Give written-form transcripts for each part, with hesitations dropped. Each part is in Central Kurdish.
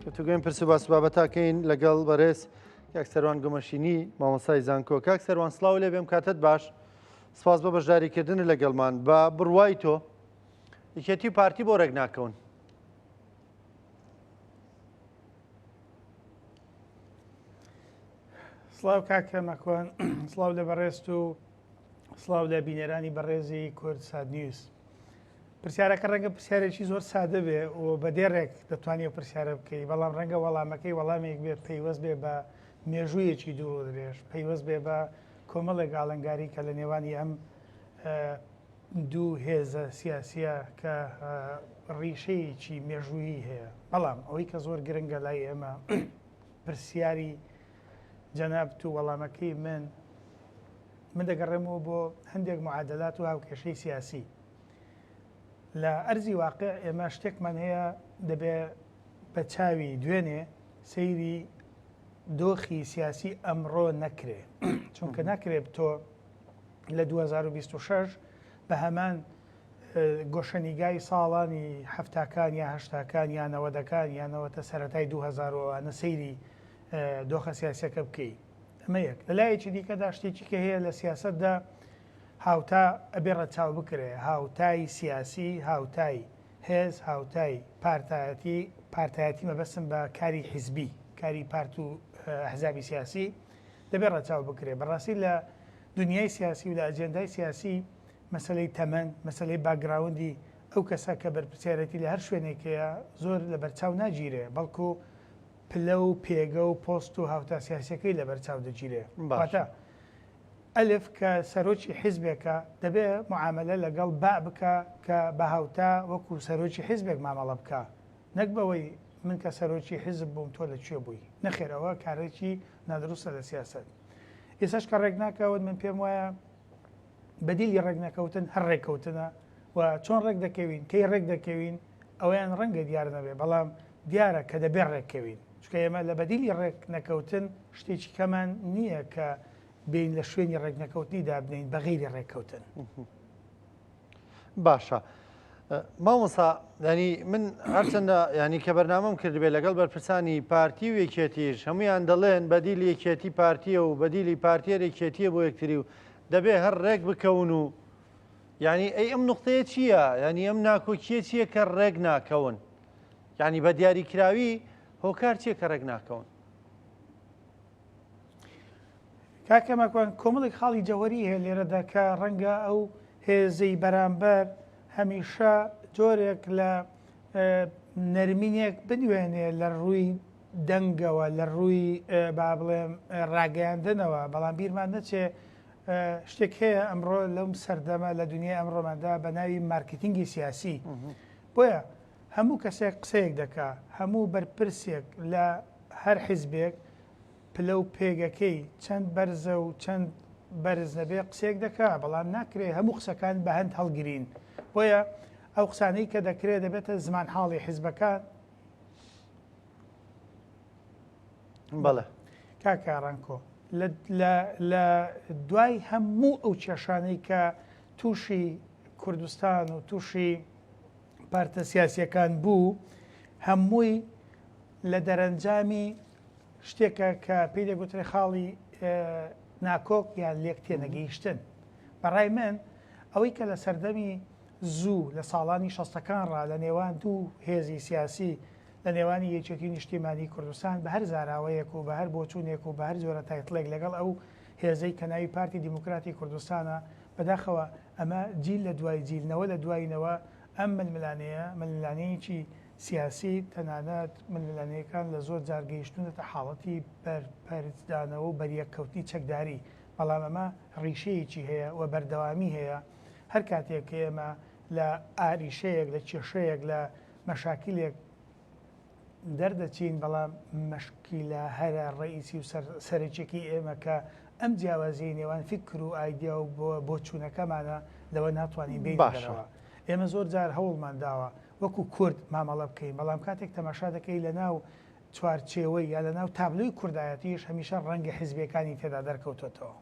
توگەین پرس و باس بابەتاکەین لەگەڵ بەڕێز کاک سەروان گۆمەشینی مامۆستای زانکۆ. کاک سەروان سڵاو لێ بێم، کاتت باش، سپاس بە بەشداریکردن لەگەڵمان. بە بڕوای تۆ یەکێتی و پارتی بۆ ڕێک ناکەون. سڵاو کاکە مەکۆن، سڵاو لە بەڕێست و سڵاو لە بینێرانی بەڕێزی کوردسات نیوز. پرسیارەکە ڕەنگە پرسیارێکی زۆر سادە بێ و بە دێڕێک دەتوانێت پرسیارە بکەی، بەڵام ڕەنگە وەڵامەکەی وەڵامێک بێ پەیوەست بێ بە مێژوویەکی دوور درێژ، پەیوەست بێ بە کۆمەڵێک ئاڵنگاری کە لە نێوانی ئەم دوو هێزە سیاسیە کە ڕیشەیەکی مێژوویی هەیە. بەڵام ئەوەی کە زۆر گرنگە لای ئێمە پرسیاری جەناب و وەڵامەکەی من دەگەڕێمەوە بۆ هەندێک معادلات و هاوکێشەی سیاسی. لە ئەرزی واقع ئێمە شتێکمان هەیە دەبێ بە چاوی دوێنێ سەیری دۆخی سیاسی ئەمڕۆ نەکرێ، چونکە ناکرێت تۆ لە 2026 بە هەمان گۆشەنیگای ساڵانی هەفتاکان یا هەشتاکان یان 90ەکان یانەوەتە سەرەتای 2000 سەیری دۆخە سیاسەکە بکەیت. ئەمە یەک. لەلایەکی دیکەدا شتێکی کە هەیە لە سیاسەتدا هاوتا ئەبێ ڕەچاو بکرێ، هاوتای سیاسی، هاوتای هێز، هاوتای پارتایەتی مەبەستم بە کاری حیزبی، کاری پارت و ئەحزابی سیاسی دەبێت ڕەچاو بکرێ. بەڕاستی لە دنیای سیاسی و لە ئەجێندای سیاسی مەسلەی تەمەن، مەسلەی باگراوندی ئەو کەسە کە بەرپرسیارەتی لە هەر شوێنێکەیە زۆر لە بەرچاو ناگیرێ، بەڵکو پلە و پێگە و پۆست و هاوتا سیاسەکەی لە بەرچاو دەگیرێ. واتە ئەلف کە سەرۆکی حیزبێکە دەبێ معاملە لەگەڵ با بکە کە بە هاوتا وەکو سەرۆکی حیزبێک مامەڵە بکە، نەک بەوەی من کە سەرۆکی حیزب بووم تۆ لەکوێ بووی. نەخێرەوە کارێکی نادروستە لە سیاست. ئێساش کە ڕێک ناکەوت من پێم وایە بەدیلی ڕێک نەکەوتن هەر ڕێککەوتنە و چۆن ڕێک دەکەوین، کەی ڕێک دەکەوین ئەویان ڕەنگە دیار نەبێ، بەڵام دیارە کە دەبێت ڕێککەوین، چکە ئێمە لە بەدیلی ڕێک نەکەوتن شتێکی کەمان نییە کە بین لە شوێنی ڕێک نەکەوتنیدا بنین بە غیری ڕێککەوتن. باشە مامۆستا، ینی من هەرچەندە ینی کە بەرنامەم کردبێ لەگەڵ بەرپرسانی پارتی و یەکێتیش هەمویان دەڵێن بەدیلی یەکێتی پارتیە و بەدیلی پارتیەر یەکێتیە بۆ یەکتری و دەبێ هەر ڕێک بکەون و ینی ئەی ئەم نقطەیە چییە؟ ینی ئەم ناکۆکیە چییە کە ڕێک ناکەون؟ ینی بە دیاریکراوی هۆکار چییە کە ڕێک ناکەون؟ کاکەمەکوان کۆمەڵێک خاڵی جەوەری هەیە لێرەدا کە ڕەنگە ئەو هێزەی بەرامبەر هەمیشە جۆرێک لە نەرمینێک بنوێنێ لە ڕووی دەنگەوە، لە ڕووی با بڵێم ڕاگەیاندنەوە، بەڵام بیرمان نەچێ شتێک هەیە ئەمڕۆ لەم سەردەمە لە دنیای ئەمڕۆماندا بە ناوی مارکتینگی سیاسی. بۆیە هەموو کەسێک قسەیەک دەکا، هەموو بەرپرسێک لە هەر حیزبێک پلە و پێگەکەی چەند بەرزە و چەند بەرز نەبێ قسێک دەکا، بەڵام ناکرێت هەموو قسەکان بە هەند هەڵگرین. بۆیە ئەو قسانەی کە دەکرێت دەبێتە زمان حاڵی حیزبەکان. بەڵێ کاکارانکۆ لە دوای هەموو ئەو کێشانەی کە تووشی کوردستان و تووشی پارتە سیاسیەکان بوو، هەمووی لە دەرەنجامی شتێکە کە پێی دەگوترێ خاڵی ناکۆک یان لێک تێنەگەیشتن. بەڕای من ئەوەی کە لە سەردەمی زوو لە ساڵانی 60ەکان ڕ لە نێوان دوو هێزی سیاسی لە نێوانی یەکێتی نیشتیمانی کوردستان بە هەر زاراوەیەک و بە هەر بۆچوونێک و بە هەر جۆرە تایتڵێک لەگەڵ ئەو هێزەی کە ناوی پارتی دیموکراتی کوردستانە بەداخەوە ئەمە جیل لە دوای جیلنەوە لە دوایینەوە ئەم ململانەیەکی سیاسی تەنانەت ململانەیەکان لە زۆر جارگەیشتونەتە حاڵەتی بەرپەرزدانەوە و بەریەککەوتنی چەکداری، بەڵام ئەمە ڕیشەیەکی هەیە و بەردەوامی هەیە. هەر کاتێک ئێمە لە ئاریشەیەک لە کێشەیەک لە مەشاکلێک دەردەچین، بەڵام مەشکیلە هەرە ڕئیسی و سەرچێکی ئێمە کە ئەم جیاوازی نێوان فکر و ئایدیا و بۆ چوونەکەمانە لەوە ناتوانین بینەوە. ئێمە زۆر جار هەوڵمان داوە وەکو کورد مامەڵە بکەین، بەڵام کاتێک تەماشا دەکەی لە ناو چوارچێوەی یا لە ناو تابلوی کوردایەتیش هەمیشە ڕەنگە حیزبەکانی تێدا دەرکەوتێتەوە.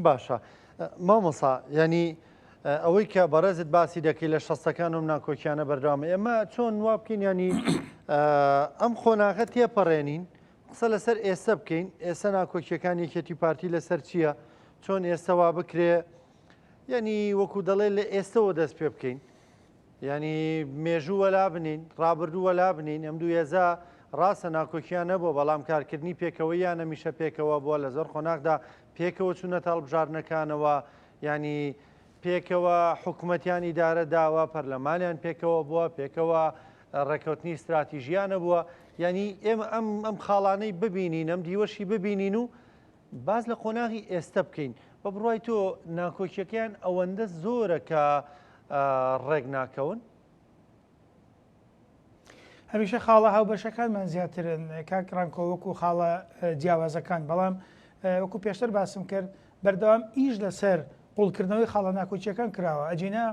باشە مامۆستا، ینی ئەوەی کە بەڕێزت باسی دەکەی لە 60ەکان و ناکۆکیانە بەردەوامە، ئێمە چۆن وا بکەین ینی ئەم خۆناغە تێپەڕێنین قسە لەسەر ئێستا بکەین ئێستا ناکۆکیەکان یەکێتی پارتی لەسەر چییە چۆن ئێستاوا بکرێ یعنی وەکو دەڵێ لە ئێستەوە دەست پێ بکەین ینی مێژوو وەلا بنین ڕابردوو وەلا بنین ئەم دوو ێزا ڕاستە ناکۆکییان نەبوو بەڵام کارکردنی پێکەوەی یان نەمیشە پێکەوە بووە لە زۆر خۆناغدا پێکەوە چوونە تاڵبژارنەکانەوە ینی پێکەوە حکوومەتیان ئیدارە داوە پەرلەمانیان پێکەوە بووە پێکەوە ڕێکەوتنی استراتیژیانە بووە ینی ئێمە ئەم خاڵانەی ببینین ئەم دیوەشی ببینین و باز لە قۆناغی ئێستا بکەین بە بڕای تۆ ناکۆکیەکەیان ئەوەندە زۆرە کە ڕێک ناکەون هەمیشە خاڵە هاوبەشەکانمان زیاترن کاکڕانکۆ وەکو خاڵە جیاوازەکان بەڵام وەکو پێشتر باسم کرد بەردەوام ئیش لەسەر قوڵکردنەوەی خاڵە ناکۆچیەکان کراوە ئەجینا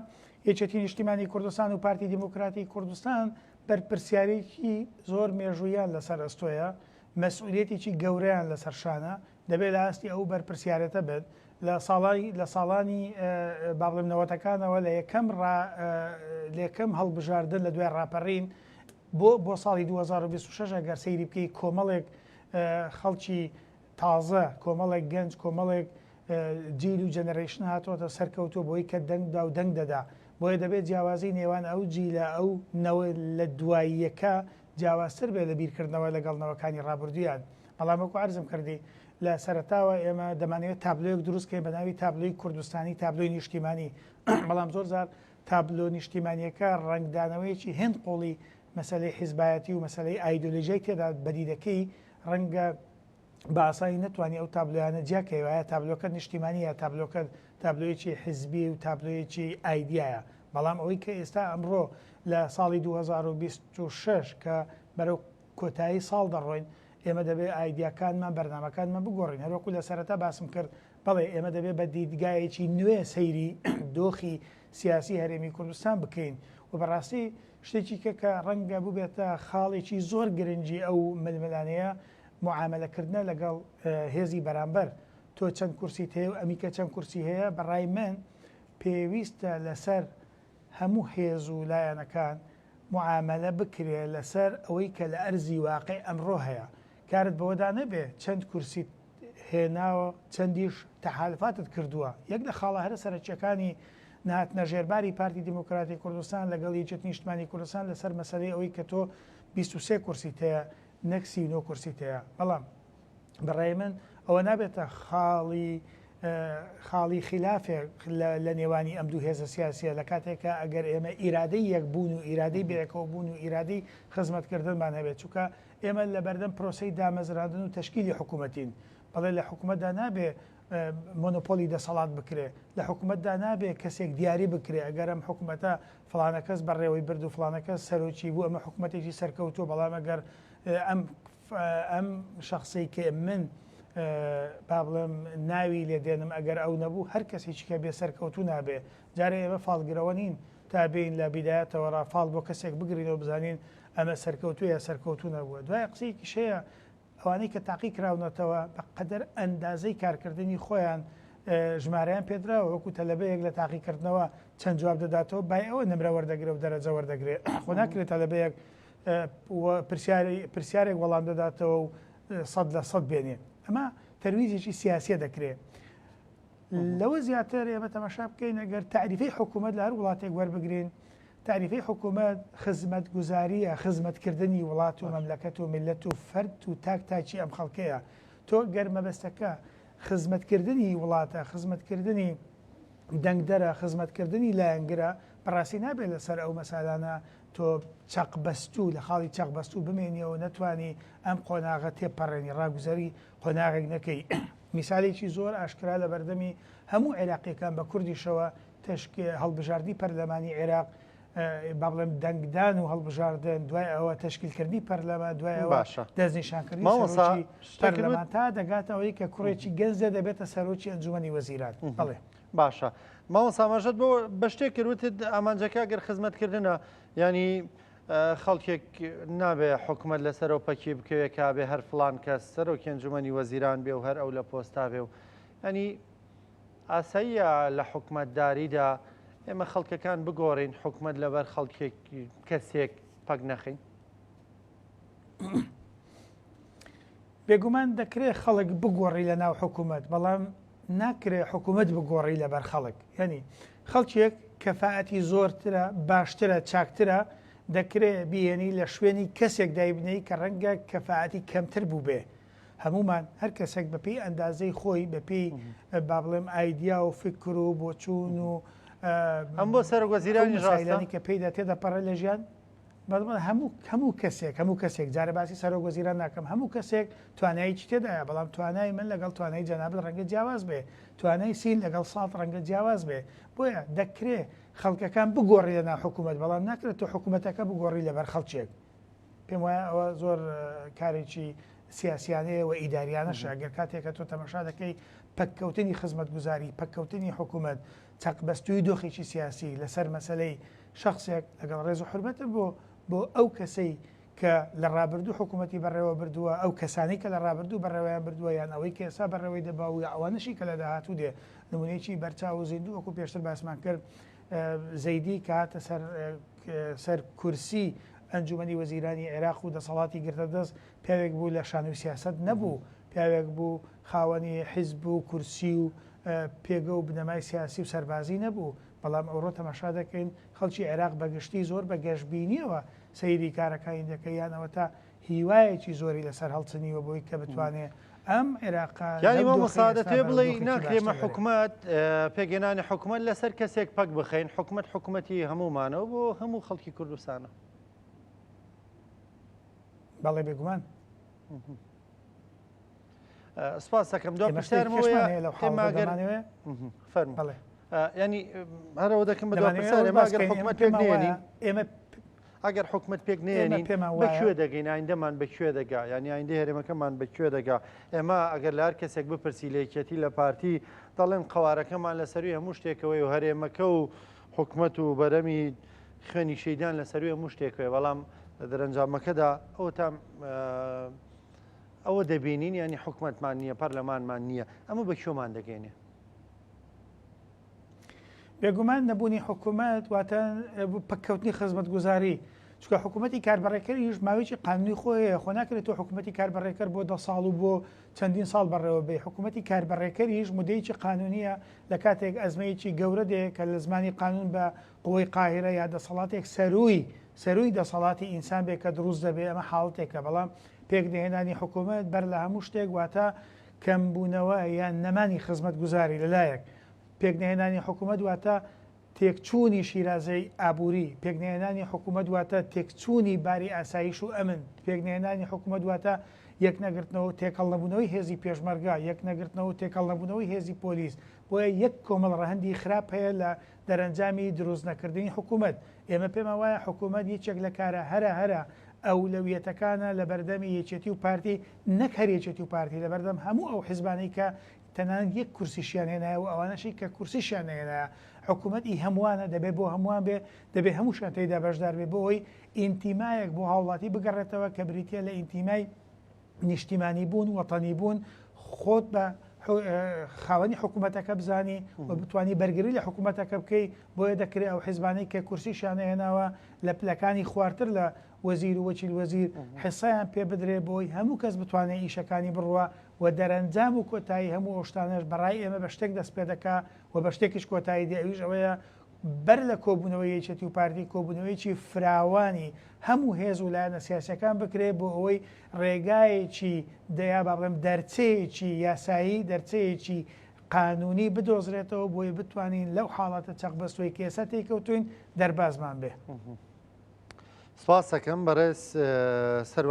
یەکێتی نیشتیمانی کوردستان و پارتی دیموکراتی کوردستان بەرپرسیارێکی زۆر مێژوویان لەسەر ئەستۆیە مەسئولێتێکی گەورەیان لەسەر شانە دەبێت لە ئاستی ئەو بەرپرسیارەتە بێت لە ساڵانی باڵێمنەوەتەکانەوە لە یەکەم هەڵبژاردن لە دوای ڕاپەڕین بۆ ساڵی 2026 ئەگەر سەیری بکەی کۆمەڵێک خەڵکی تازە کۆمەڵێک گەنج کۆمەڵێک جیل و جەنەرەیشن هاتوۆتە سەرکەوتۆ بۆی کە دەنگدا و دەنگ دەدا بۆیە دەبێت جیاوازی نێوان ئەو جیلە ئەو نەوە لە دواییەکە جیاوازتر بێت لە بیرکردنەوە لەگەڵنەوەکانی ڕابردویان بەڵام وەکو عەرزم کردی لە سەرەتاوە ئێمە دەمانەوێت تابلۆیەک دروستکەین بە ناوی تابلۆی کوردستانی تابلۆی نیشتیمانی بەڵام زۆر زار تابلۆ نیشتیمانیەکە ڕنگدانەوەیەکی هێند قۆڵی مەسلەی حیزبایەتی و مەسلەی ئایدۆلۆژیای تێدا بەدیدەکەی ڕەنگە بە ئاسایی نتوانانی ئەو تابلۆیانە جیاکەوایە تابلۆکە نیشتیمانیە تابلۆکە تابلۆیەکی حیزبی و تابلۆیەکی ئایدایە بەڵام ئەوەی کە ئێستا ئەمڕۆ لە ساڵی 2026 کە بەرەو کۆتایی ساڵ دەڕۆین ئێمە دەبێت ئایدیاکانمان بەرنامەکانمان بگۆڕین هەروەکو لە سەرەتا باسم کرد بەڵێ ئێمە دەبێت بە دیدگایەکی نوێ سەیری دۆخی سیاسی هەرێمی کوردستان بکەین و بەڕاستی شتێکی کە ڕەنگە ببێتە خاڵێکی زۆر گرنگی ئەو ململانەیە معاملەکردنە لەگەڵ هێزی بەرامبەر تۆ چەند کورسیت هەیە و ئەمیکە چەند کورسی هەیە بەڕای من پێویستە لەسەر هەموو هێز و لایەنەکان معاملە بکرێ لەسەر ئەوەی کە لە ئەرزی واقع ئەمڕۆ هەیە کارت بەوەدا نەبێ چەند کورسی هێناوە چەندیش تەحالفاتت کردووە یەک لە خاڵە هەرە سەرچیەکانی نهاتنە ژێرباری پارتی دیموکراتی کوردستان لەگەڵ یەکێتی نیشتیمانی کوردستان لەسەر مەسەلەی ئەوەی کە تۆ 23 کورسی هەیە نەک 39 کورسی هەیە بەڵام بەڕای من ئەوە نابێتە خاڵی خلافێک لە نێوانی ئەم دوو هێزە سیاسیە لە کاتێکە ئەگەر ئێمە ئیرادەی یەکبوون و ئیرادەی بێکەوە بوون و ئیرادەی خزمەتکردنمان هەبێت چونکە ئێمە لە بەردەم پرۆسەی دامەزراندن و تەشکیلی حکوومەتین بەڵێ لە حکوومەتدا نابێ مۆنۆپۆلی دەسەڵات بکرێ لە حکوومەتدا نابێ کەسێک دیاری بکرێ ئەگەر ئەم حکوومەتە فڵانە کەس بەڕێوەی برد و فڵانە کەس سەرۆکی بوو ئەمە حکوومەتێکی سەرکەوتووە بەڵام ئەگەر ئەم شخصی کە من با بڵێم ناوی لێ دێنم ئەگەر ئەو نەبوو هەر کەسێکی کە بێ سەرکەوتو نابێ جارێ ئێمە فاڵگرەوە نین تابین لە بیدایەتەوە ڕافاڵ بۆ کەسێک بگرینەوە بزانین ئەمە سەرکەوتویە سەرکەوتو نەبووە دوای قسەیەکی شەیە ئەوانەی کە تاقی کراونەتەوە بە قەدەر ئەندازەی کارکردنی خۆیان ژمارەیان پێدراوە وەکو تەلەبەیەک لە تاقیکردنەوە چەند جواب دەداتەوە بای ئەوە نمرە وەردەگرێت و دەرەجە وەردەگرێت خۆ ناکرێت تەلەبەیەک پرسیارێک وەڵام دەداتەوە و 100% بێنێ ئەمە تەرویزێکی سیاسیە دەکرێت لەوە زیاتر ئێمە تەماشا بکەین ئەگەر تعریفەی حکوومەت لە هەر وڵاتێک وەربگرین تعریفەی حکوومەت خزمەت گوزاریە خزمەتکردنی وڵات و مەملەکەت و میلەت و فەرد و تاکی ئەم خەڵکەیە تۆ گەرمەبەستەکە خزمەتکردنی وڵاتە خزمەتکردنی دەنگدەرە خزمەتکردنی لایەنگرە بەڕاستی نابێت لەسەر ئەو مەسالانە تۆ چەقبەستوو لە خاڵی چەقبەستوو بمێنیەوە نەتوانی ئەم قۆناغە تێپەڕێنی ڕاگوزەری قۆناغێک نەکەی میسالێکی زۆر ئاشکرا لە بەردەمی هەموو عێراقیەکان بە کوردیشەوە هەڵبژاردی پەرلەمانی عێراق با بڵێم دەنگدان و هەڵبژاردن دوای ئەوە تەشکیلکردنی پەرلەمان دوای ئەوە دەستنیشانکردنی سەرۆکی پەرلەمان تا دەگاتە ئەوەی کە کوڕێکی گەنجە دەبێتە سەرۆکی ئەنجومەنی وەزیران بڵێ باشە ماوەسا ماژەت بۆ بە شتێک کردوتت ئامانجەکە گەر خزمەتکردنە ینی خەڵکێک نابێ حکوومەت لەسەرەوە پەکی بکەوێت کابێ هەر فڵان کەس سەرۆکی ئەنجومەنی وەزیران بێ و هەر ئەو لە پۆستا بێ و ینی ئاساییە لە حکوومەتداریدا ئێمە خەڵکەکان بگۆڕین حکوومەت لەبەر خەڵکێک کەسێک پەک نەخین بێگومان دەکرێت خەڵک بگۆڕی لە ناو حکوومەت بەڵام ناکرێت حکوومەت بگۆڕی لەبەر خەڵک یعنی خەڵکێک کەفاەتی زۆرترە باشترە چاکترە دەکرێت بیێنی لە شوێنی کەسێک دایبنەی کە ڕەنگە کەفاەتی کەمتر بوو بێ هەمومان هەر کەسێک بەپی ئەندازەی خۆی بەپی با بڵێم ئایدیا و فکر و بۆچوون و ئەم بۆ سەرۆکوەزیرانی ڕاستە کە پێیدا تێدەپەڕە لە ژیان هەموو کەسێک جارە باسی سەرۆکوەزیران ناکەم هەموو کەسێک توانایکی تێدایە بەڵام توانای من لەگەڵ توانای جەنابەت ڕەنگە جیاواز بێ توانای سین لەگەڵ ساڵ ڕەنگە جیاواز بێ بۆیە دەکرێت خەڵکەکان بگۆڕی لە ناو حکوومەت بەڵام ناکرێت تۆ حکوومەتەکە بگۆڕی لەبەر خەڵکێک پێم وایە ئەوە زۆر کارێکی سیاسیانەیە و ئیداریانەش ئەگەر کاتێکە تۆ تەماشا دەکەی پەککەوتنی خزمەتگوزاری پەککەوتنی حکوومەت چەقبەستوی دۆخێکی سیاسی لەسەر مەسلەی شخصێک لەگەڵ ڕێز و حرمەتە بۆ ئەو کەسەی کە لە ڕابردوو حکوومەتی بەڕێوە بردووە ئەو کەسانی کە لە ڕابردوو بەڕێوەیان بردووە یان ئەوەی کە ئێستا بەڕێوەی دەباوی ئەوانشی کە لە داهاتوو دێ نمونەیەکی بەرچاو و زیندوو وەکو پێشتر باسمان کرد زەیدی کە هاتە سەر کورسی ئەنجومەنی وەزیرانی عێراق و دەسەڵاتی گرتە دەست پیاوێک بوو لە شانوی سیاست نەبوو پیاوێک بوو خاوەنی حیزب و کورسی و پێگە و بنەمای سیاسی و سەربازی نەبوو بەڵام ئەوڕۆ تەماشا دەکەین خەڵکی عێراق بەگشتی زۆر بە گەشتبینیەوە سەیری کارەکانی دەکەیانەوە تا هیوایەکی زۆری لەسەر هەڵچنیوە بۆی کە بتوانێت ئەم عێراقا یانی مامۆستا تێ بڵێ ناکرێمە حکوومەت پێگەێنانی حکوومەت لەسەر کەسێک پەک بخەین حکوومەتی هەمومانەوە بۆ هەموو خەڵکی کوردستانە بەڵێ بێگومان سپاس دەکەم دو پرسیارمەوەیە فەرموو بەڵێ ینی هەرەوە دەکەم بە دو پرسیار ئەگەر حکوومەت پێک نێنین ئێمە ئەگەر حکوومەت پێک نێنین بەکوێ دەگەین ئایندەمان بەکوێ دەگا ینی ئایندە هەرێمەکەمان بەکوێ دەگا ئێمە ئەگەر لە هەر کەسێک بپرسی لە یەکێتی لە پارتی دەڵێن قەوارەکەمان لەسەروی هەموو شتێکەوەی و هەرێمەکە و حکوومەت و بەرەمی خوێنی شەیدان لەسەروی هەموو شتێکەوەی بەڵام لە دەرەنجامەکەدا ئەوە دەبینین ینی حکوومەتمان نییە پەرلەمانمان نییە ئەمە بەکوێمان دەگەینێ بێگومان نەبوونی حکوومەت واتە پەککەوتنی خزمەتگوزاری چکە حکوومەتی کاربڕێکەریش ماوەیەکی قانونی خۆیە خۆ ناکرێت تۆ حکوومەتی کاربڕێکەر بۆ 10 ساڵ و بۆ چەندین ساڵ بەڕێوە بێ حکوومەتی کاربڕێکەریش مودەیەکی قانونیە لە کاتێک ئەزمەیەکی گەورە دێ کە لە زمانی قانون بە قوڵی قاهرە یا دەسەڵاتێک سەرووی دەسەڵاتی ئینسان بێ کە دروست دەبێ ئەمە حاڵتێکە بەڵام پێک دەهێنانی حکوومەت بەر لە هەموو شتێک واتە کەمبوونەوە یان نەمانی خزمەتگوزاری لەلایەک پێکنهێنانی حکوومەت واتە تێکچوونی شیرازەی ئابووری پێکنهێنانی حکوومەت واتە تێکچوونی باری ئاسایش و ئەمن پێکنهێنانی حکوومەت واتە یەک نەگرتنەوە تێکەڵ نەبوونەوەی هێزی پێشمەرگا یەک نەگرتنەوە تێکەڵ نەبوونەوەی هێزی پۆلیس بۆیە یەک کۆمەڵ ڕەهەندی خراپ هەیە لە دەرەنجامی دروست نەکردنی حکوومەت ئێمە پێمە وایە حکوومەت یەکێک لە کارە هەرە ئەولەویەتەکانە لە بەردەمی یەکێتی و پارتی نەک هەر یەکێتی و پارتی لە بەردەم هەموو ئەو حیزبانەی کە تەنانەت یەک کورسیشیان هێنایە و ئەوانەشی کە کورسیشیان هێنایە حکوومەتی هەمووانە دەبێت بۆ هەمووان بێ دەبێت هەمووشان تێیدا بەشدار بێ بۆ ئەوی ئینتیمایەک بۆ هاوڵاتی بگەڕێتەوە کە بریتە لە ئینتیمای نیشتیمانی بوون وەتەنی بوون خۆت بە خاوەنی حکوومەتەکە بزانی و بتوانی بەرگری لە حکوومەتەکە بکەی بۆیە دەکرێت ئەو حیزبانەی کە کورسیشیان هێناوە لە پلەکانی خوارتر لە وەزیر و وەکیل وەزیر حسایان پێ بدرێ بۆی هەموو کەس بتوانێت ئیشەکانی بڕوە و دەرەنجام و کۆتایی هەموو ئەوشتانش بەڕای ئێمە بە شتێک دەست پێ دەکا و بە شتێکیش کۆتایی دێویش ئەوەیە بەر لە کۆبوونەوەی یەکێتی و پارتی کۆبوونەوەیکی فراوانی هەموو هێز و لایەنە سیاسەکان بکرێت بۆ ئەوەی ڕێگایەکی دەیا با بڵێم دەرچەیەکی یاسایی دەرچەیەکی قانونی بدۆزرێتەوە بۆی بتوانین لەو حاڵاتە چەقبەستۆی کێسە تێکەوتوین دەربازمان بێ. سپاس دەکەم بەڕێز سەر